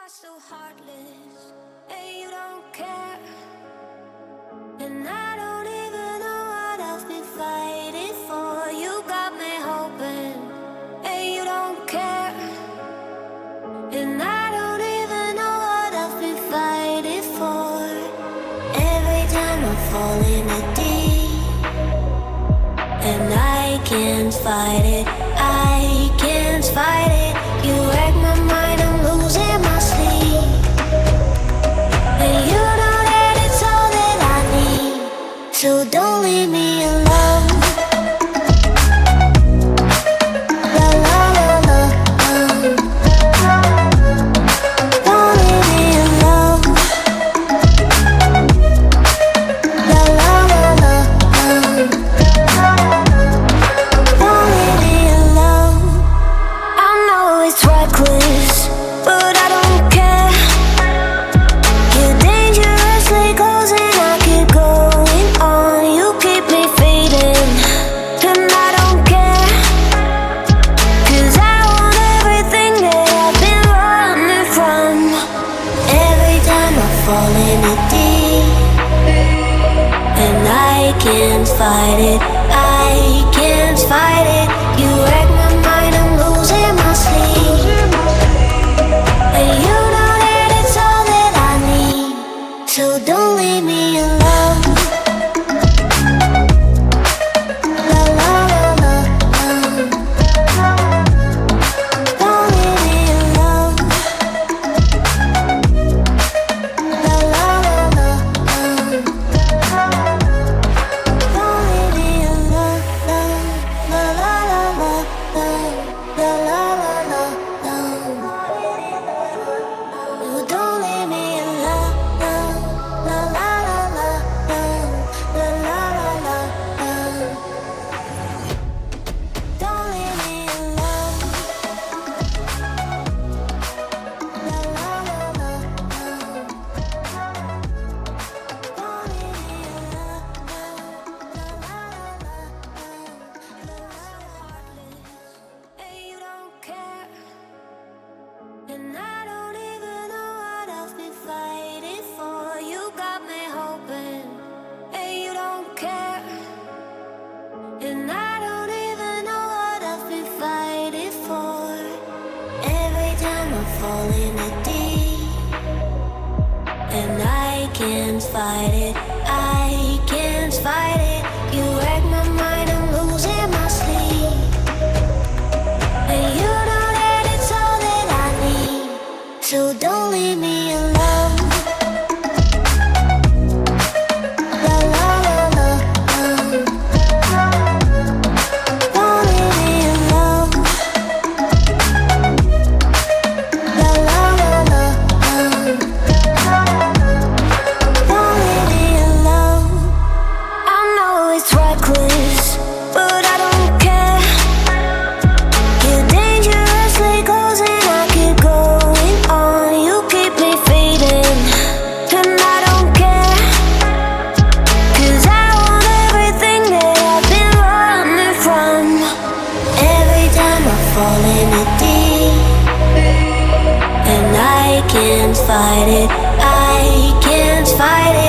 are so heartless, and you don't care. And I don't even know what I've been fighting for. You got me hoping, and you don't care. And I don't even know what I've been fighting for. Every time I fall in the deep, and I can't fight it, I can't fight it. You wreck my mind, I'm losing my sleep. And you know that it's all that I need, so don't leave me alone. La la la la, don't leave me alone. La la la la, don't leave me alone. I know it's reckless, but I don't care. You're dangerously close and I keep going on. You keep me fading, and I don't care. 'Cause I want everything that I've been running from. Every time I fall in it deep, and I can't fight it, I can't fight it. You wreck my mind, I'm losing my sleep. And you know that it's all that I need, so don't leave me alone. La la la la, don't leave me alone. La la la la, don't leave me alone. La la la la, la la la la, you don't leave me alone. La la la la, la la la la, don't leave me alone. La la la la, don't leave me alone. La la la la, and you don't care. And I don't even know what I've been fighting for. You got me hoping, and you don't care. And I don't even know what I've been fighting for. Every time I fall in the deep, and I can't fight it, I can't fight it. You wreck my mind, I'm losing my sleep. And you know that it's all that I need, so don't leave me alone. La la la la, don't leave me alone. La la la la, don't leave me alone. I know it's reckless, but I don't care. You're dangerously close and I keep going on. You keep me fading, and I don't care. 'Cause I want everything that I've been running from. Every time I fall in it deep, and I can't fight it, I can't fight it.